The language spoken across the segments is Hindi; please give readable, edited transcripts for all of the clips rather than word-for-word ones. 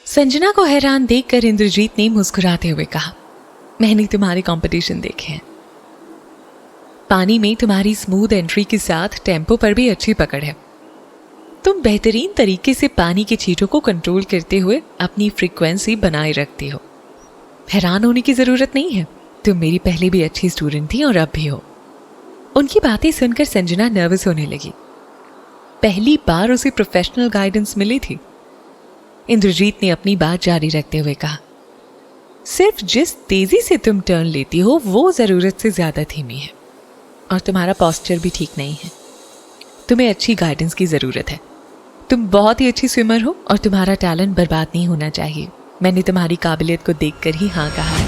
संजना को हैरान देखकर इंद्रजीत ने मुस्कुराते हुए कहा, मैंने तुम्हारे कंपटीशन देखे हैं। पानी में तुम्हारी स्मूथ एंट्री के साथ टेम्पो पर भी अच्छी पकड़ है। तुम बेहतरीन तरीके से पानी के छींटों को कंट्रोल करते हुए अपनी फ्रीक्वेंसी बनाए रखती हो। हैरान होने की जरूरत नहीं है, तुम मेरी पहले भी अच्छी स्टूडेंट थी और अब भी हो। उनकी बातें सुनकर संजना नर्वस होने लगी। पहली बार उसे प्रोफेशनल गाइडेंस मिली थी। इंद्रजीत ने अपनी बात जारी रखते हुए कहा, सिर्फ जिस तेजी से तुम टर्न लेती हो वो जरूरत से ज्यादा धीमी है और तुम्हारा पोस्चर भी ठीक नहीं है। तुम्हें अच्छी गाइडेंस की जरूरत है। तुम बहुत ही अच्छी स्विमर हो और तुम्हारा टैलेंट बर्बाद नहीं होना चाहिए। मैंने तुम्हारी काबिलियत को देखकर ही हाँ कहा है।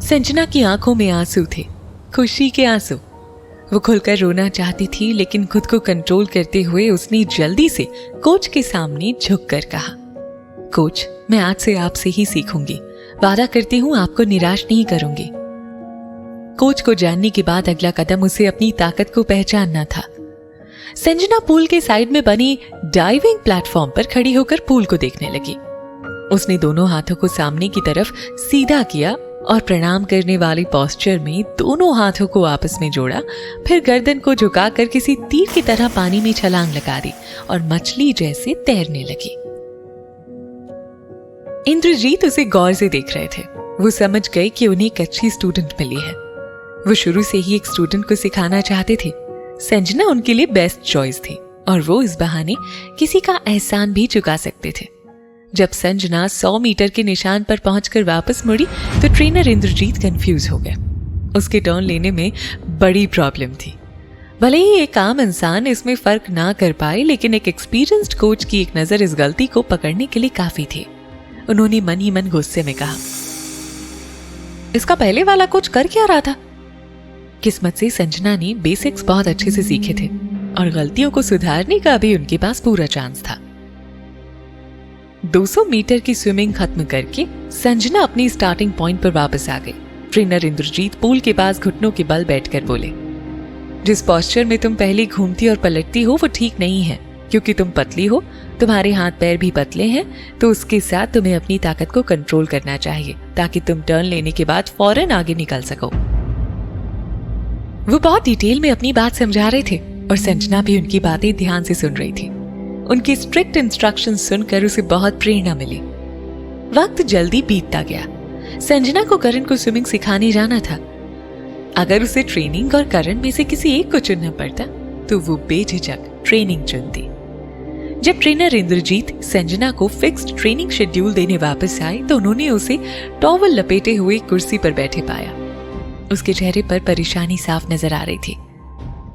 संजना की आंखों में आंसू थे, खुशी के आंसू। वो खुलकर रोना चाहती थी, लेकिन खुद को कंट्रोल करते हुए उसने जल्दी से कोच के सामने झुककर कहा, कोच, मैं आज से आपसे ही सीखूंगी। वादा करती हूं आपको निराश नहीं करूंगी। कोच को जानने के बाद अगला कदम उसे अपनी ताकत को पहचानना था। संजना पूल के साइड में बनी डाइविंग प्लेटफॉर्म पर खड़ी होकर पूल को देखने लगी। उसने दोनों हाथों को सामने की तरफ सीधा किया और प्रणाम करने वाले पोस्चर में दोनों हाथों को आपस में जोड़ा। फिर गर्दन को झुकाकर किसी तीर की तरह पानी में छलांग लगा दी और मछली जैसे तैरने लगी। इंद्रजीत उसे गौर से देख रहे थे। वो समझ गए कि उन्हें एक अच्छी स्टूडेंट मिली है। वो शुरू से ही एक स्टूडेंट को सिखाना चाहते थे। संजना उनके लिए बेस्ट चॉइस थी और वो इस बहाने किसी का एहसान भी चुका सकते थे। जब संजना 100 मीटर के निशान पर पहुंचकर वापस मुड़ी तो ट्रेनर इंद्रजीत कंफ्यूज हो गए। उसके टर्न लेने में बड़ी प्रॉब्लम थी। भले ही एक आम इंसान इसमें फर्क ना कर पाए, लेकिन एक एक्सपीरियंस्ड कोच की एक नजर इस गलती को पकड़ने के लिए काफी थी। उन्होंने मन ही मन गुस्से में कहा, इसका पहले वाला कोच कर क्या रहा था? किस्मत से संजना ने बेसिक्स बहुत अच्छे से सीखे थे और गलतियों को सुधारने का भी उनके पास पूरा चांस था। 200 मीटर की स्विमिंग खत्म करके संजना अपनी स्टार्टिंग पॉइंट पर वापस आ गई। ट्रेनर इंद्रजीत पूल के पास घुटनों के बल बैठकर बोले, जिस पोस्चर में तुम पहले घूमती और पलटती हो वो ठीक नहीं है, क्योंकि तुम पतली हो, तुम्हारे हाथ पैर भी पतले हैं, तो उसके साथ तुम्हें अपनी ताकत को कंट्रोल करना चाहिए ताकि तुम टर्न लेने के बाद फौरन आगे निकल सको। वो बहुत डिटेल में अपनी बात समझा रहे थे और संजना भी उनकी बातें ध्यान से सुन रही थी। उनकी स्ट्रिक्ट इंस्ट्रक्शंस सुनकर उसे बहुत प्रेरणा मिली। वक्त जल्दी बीतता गया। संजना को करण को स्विमिंग सिखाने जाना था। अगर उसे ट्रेनिंग और करण में से किसी एक को चुनना पड़ता तो वो बेझिझक ट्रेनिंग चुनती। जब ट्रेनर इंद्रजीत संजना को फिक्स्ड ट्रेनिंग शेड्यूल देने वापस आए तो उन्होंने उसे टॉवल लपेटे हुए कुर्सी पर बैठे पाया। उसके चेहरे पर परेशानी साफ नजर आ रही थी।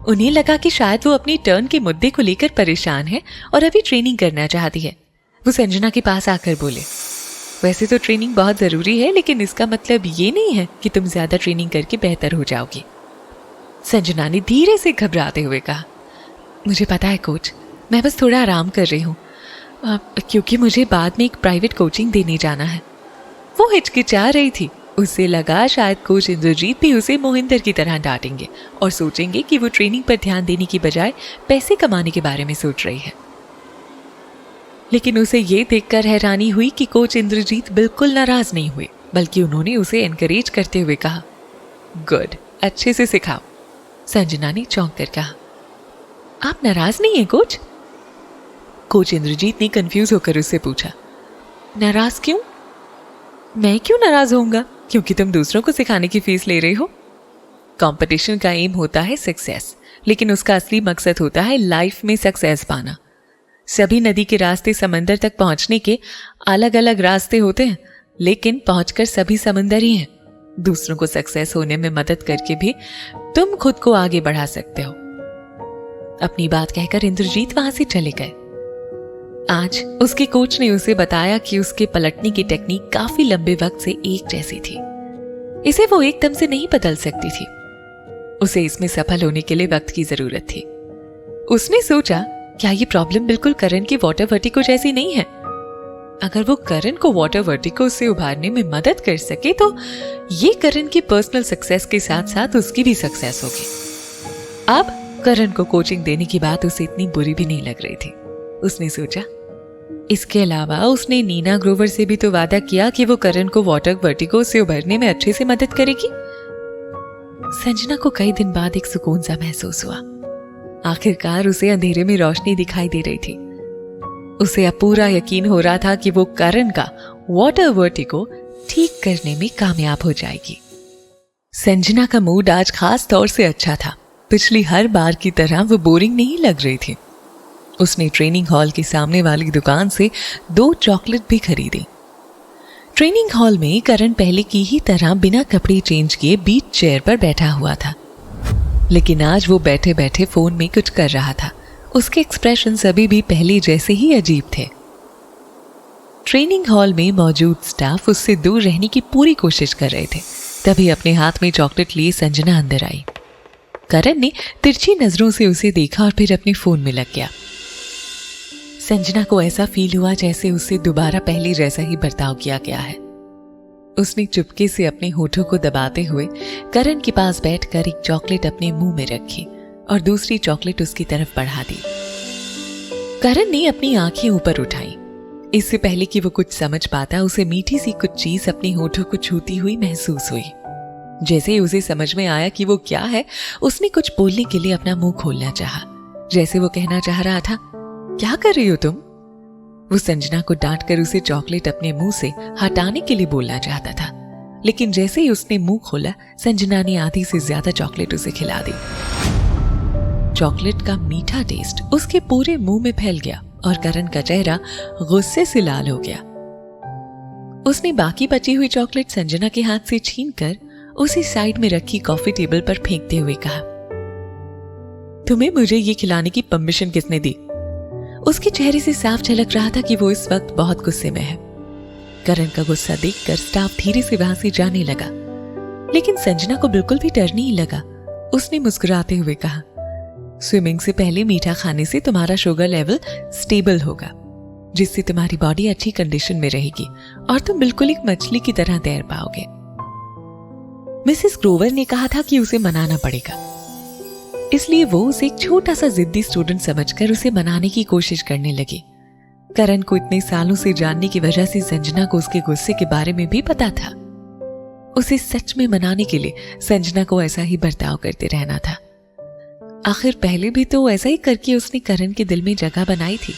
उन्हें लगा कि शायद वो अपनी टर्न के मुद्दे को लेकर परेशान है और अभी ट्रेनिंग करना चाहती है। वो संजना के पास आकर बोले, वैसे तो ट्रेनिंग बहुत जरूरी है, लेकिन इसका मतलब ये नहीं है कि तुम ज्यादा ट्रेनिंग करके बेहतर हो जाओगी। संजना ने धीरे से घबराते हुए कहा, मुझे पता है कोच, मैं बस थोड़ा आराम कर रही हूँ क्योंकि मुझे बाद में एक प्राइवेट कोचिंग देने जाना है। वो हिचकिचा रही थी। उसे लगा शायद कोच इंद्रजीत भी उसे मोहिंदर की तरह डांटेंगे और सोचेंगे कि वो ट्रेनिंग पर ध्यान देने की बजाय पैसे कमाने के बारे में सोच रही है। लेकिन उसे ये देखकर हैरानी हुई कि कोच इंद्रजीत बिल्कुल नाराज नहीं हुए, बल्कि उन्होंने उसे एनकरेज करते हुए कहा, गुड, अच्छे से सिखाओ। संजना ने चौंक कर कहा, आप नाराज नहीं हैं कोच? कोच इंद्रजीत ने कंफ्यूज होकर उससे पूछा, नाराज क्यों? मैं क्यों नाराज होऊंगा? क्योंकि तुम दूसरों को सिखाने की फीस ले रहे हो। कंपटीशन का एम होता है सक्सेस, लेकिन उसका असली मकसद होता है लाइफ में सक्सेस पाना। सभी नदी के रास्ते समंदर तक पहुंचने के अलग अलग रास्ते होते हैं, लेकिन पहुंचकर सभी समंदर ही हैं। दूसरों को सक्सेस होने में मदद करके भी तुम खुद को आगे बढ़ा सकते हो। अपनी बात कहकर इंद्रजीत वहां से चले गए। आज उसके कोच ने उसे बताया कि उसके पलटने की टेक्निक काफी लंबे वक्त से एक जैसी थी। इसे वो एकदम से नहीं बदल सकती थी। उसे इसमें सफल होने के लिए वक्त की जरूरत थी। उसने सोचा, क्या ये प्रॉब्लम बिल्कुल करण की वाटर वर्टिको जैसी नहीं है? अगर वो करण को वाटर वर्टिको से उभारने में मदद कर सके तो ये करण की पर्सनल सक्सेस के साथ साथ उसकी भी सक्सेस होगी। अब करण को कोचिंग देने की बात उसे इतनी बुरी भी नहीं लग रही थी। उसने सोचा, इसके अलावा उसने नीना ग्रोवर से भी तो वादा किया कि वो करण को वाटर वर्टिगो से उभरने में अच्छे से मदद करेगी। संजना को कई दिन बाद एक सुकून सा महसूस हुआ। आखिरकार उसे अंधेरे में रोशनी दिखाई दे रही थी। उसे अब पूरा यकीन हो रहा था कि वो करण का वाटर वर्टिगो ठीक करने में कामयाब हो जाएगी। संजना का मूड आज खास तौर से अच्छा था। पिछली हर बार की तरह वो बोरिंग नहीं लग रही थी। उसने ट्रेनिंग हॉल के सामने वाली दुकान से 2 चॉकलेट भी खरीदी। ट्रेनिंग हॉल में करण पहले की ही तरह बिना कपड़े चेंज किए बीच चेयर पर बैठा हुआ था, लेकिन आज वो बैठे बैठे फोन में कुछ कर रहा था। उसके एक्सप्रेशन अभी भी पहले जैसे ही अजीब थे। ट्रेनिंग हॉल में मौजूद स्टाफ उससे दूर रहने की पूरी कोशिश कर रहे थे। तभी अपने हाथ में चॉकलेट लिए संजना अंदर आई। करण ने तिरछी नजरों से उसे देखा और फिर अपने फोन में लग गया। संजना को ऐसा फील हुआ जैसे उससे दोबारा पहले जैसा ही बर्ताव किया गया है। उसने चुपके से अपने होठों को दबाते हुए करण के पास बैठकर एक चॉकलेट अपने मुंह में रखी और दूसरी चॉकलेट उसकी तरफ बढ़ा दी। करण ने अपनी आंखें ऊपर उठाई। इससे पहले कि वो कुछ समझ पाता, उसे मीठी सी कुछ चीज अपने होठों को छूती हुई महसूस हुई। जैसे ही उसे समझ में आया कि वो क्या है, उसने कुछ बोलने के लिए अपना मुंह खोलना चाहा, जैसे वो कहना चाह रहा था, क्या कर रही हो तुम? वो संजना को डांट कर उसे चॉकलेट अपने मुंह से हटाने के लिए बोलना चाहता था, लेकिन जैसे ही उसने मुंह खोला, संजना ने आधी से ज्यादा चॉकलेट उसे खिला दी। चॉकलेट का मीठा टेस्ट उसके पूरे मुंह में फैल गया और करण का चेहरा गुस्से से लाल हो गया। उसने बाकी बची हुई चॉकलेट संजना के हाथ से छीनकर उसे साइड में रखी कॉफी टेबल पर फेंकते हुए कहा, तुम्हें मुझे ये खिलाने की परमिशन किसने दी? उसके चेहरे से साफ झलक रहा था कि वो इस वक्त बहुत गुस्से में है। करण का गुस्सा देखकर स्टाफ धीरे से वहां से जाने लगा, लेकिन संजना को बिल्कुल भी डर नहीं लगा। उसने मुस्कुराते हुए कहा, स्विमिंग से पहले मीठा खाने से तुम्हारा शुगर लेवल स्टेबल होगा, जिससे तुम्हारी बॉडी अच्छी कंडीशन में रहेगी और तुम बिल्कुल एक मछली की तरह तैर पाओगे। मिसेस ग्रोवर ने कहा था कि उसे मनाना पड़ेगा, इसलिए वो उसे एक छोटा सा जिद्दी स्टूडेंट समझकर उसे मनाने की कोशिश करने लगी। करण को इतने सालों से जानने की वजह से संजना को उसके गुस्से के बारे में भी पता था। उसे सच में मनाने के लिए संजना को ऐसा ही बर्ताव करते रहना था। आखिर पहले भी तो ऐसा ही करके उसने करण के दिल में जगह बनाई थी।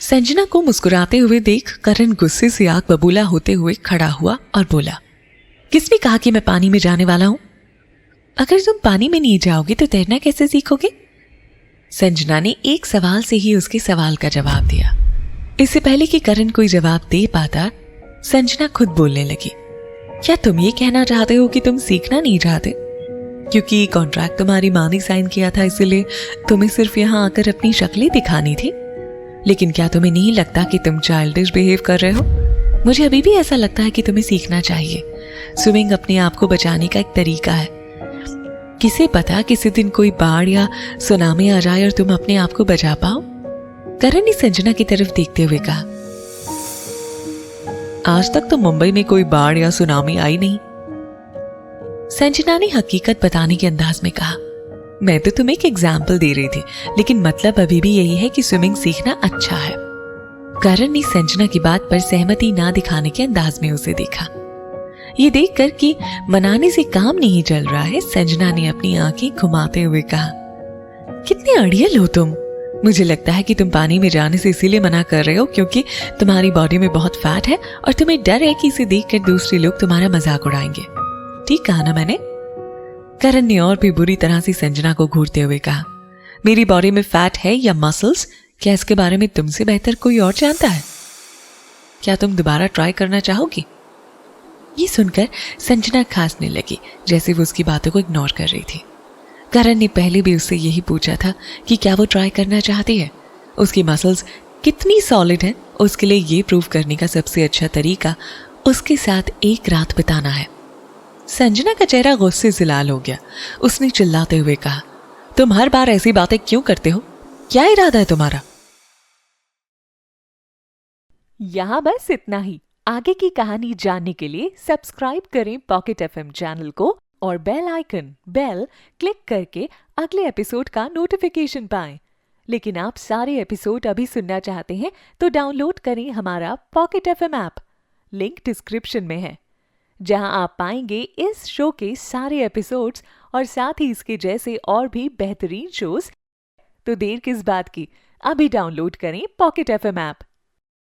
संजना को मुस्कुराते हुए देख करण गुस्से से आग बबूला होते हुए खड़ा हुआ और बोला, किसने कहा कि मैं पानी में जाने वाला हूं? अगर तुम पानी में नहीं जाओगे तो तैरना कैसे सीखोगे? संजना ने एक सवाल से ही उसके सवाल का जवाब दिया। इससे पहले कि करण कोई जवाब दे पाता, संजना खुद बोलने लगी, क्या तुम ये कहना चाहते हो कि तुम सीखना नहीं चाहते? क्योंकि कॉन्ट्रैक्ट तुम्हारी माँ ने साइन किया था, इसलिए तुम्हें सिर्फ यहाँ आकर अपनी शक्लें दिखानी थी। लेकिन क्या तुम्हें नहीं लगता कि तुम चाइल्डिश बिहेव कर रहे हो? मुझे अभी भी ऐसा लगता है कि तुम्हें सीखना चाहिए। स्विमिंग अपने आप को बचाने का एक तरीका है। किसे पता किसी दिन कोई बाढ़ या सुनामी आ जाए और तुम अपने आप को बचा पाओ। करण ने संजना की तरफ देखते हुए कहा, आज तक तो मुंबई में कोई बाढ़ या सुनामी आई नहीं। संजना ने हकीकत बताने के अंदाज में कहा, मैं तो तुम्हें एक एग्जाम्पल दे रही थी, लेकिन मतलब अभी भी यही है कि स्विमिंग सीखना अच्छा है। करण ने संजना की बात पर सहमति ना दिखाने के अंदाज में उसे देखा। ये देखकर कि मनाने से काम नहीं चल रहा है, संजना ने अपनी आंखें घुमाते हुए कहा, कितने अड़ियल हो तुम। मुझे लगता है कि तुम पानी में जाने से इसीलिए मना कर रहे हो क्योंकि तुम्हारी बॉडी में बहुत फैट है और तुम्हें डर है कि इसे देखकर दूसरे लोग तुम्हारा मजाक उड़ाएंगे। ठीक कहा ना मैंने? करण ने और भी बुरी तरह से संजना को घूरते हुए कहा, मेरी बॉडी में फैट है या मसल्स, क्या इसके बारे में तुमसे बेहतर कोई और जानता है? क्या तुम दोबारा ट्राई करना चाहोगी? ये सुनकर संजना खांसने लगी, जैसे वो उसकी बातों को इग्नोर कर रही थी। करण ने पहले भी उससे यही पूछा था कि क्या वो ट्राई करना चाहती है। उसकी मसल्स कितनी सॉलिड हैं, उसके लिए ये प्रूव करने का सबसे अच्छा तरीका उसके साथ एक रात बिताना है। संजना का चेहरा गुस्से से लाल हो गया। उसने चिल्लाते हुए कहा, तुम हर बार ऐसी बातें क्यों करते हो? क्या इरादा है तुम्हारा? यहाँ बस इतना ही। आगे की कहानी जानने के लिए सब्सक्राइब करें पॉकेट एफएम चैनल को और बेल क्लिक करके अगले एपिसोड का नोटिफिकेशन पाएं। लेकिन आप सारे एपिसोड अभी सुनना चाहते हैं तो डाउनलोड करें हमारा pocket FM app. Link description में है, जहां आप पाएंगे इस शो के सारे एपिसोड्स और साथ ही इसके जैसे और भी बेहतरीन शोज। तो देर किस बात की, अभी डाउनलोड करें पॉकेट एफएम ऐप।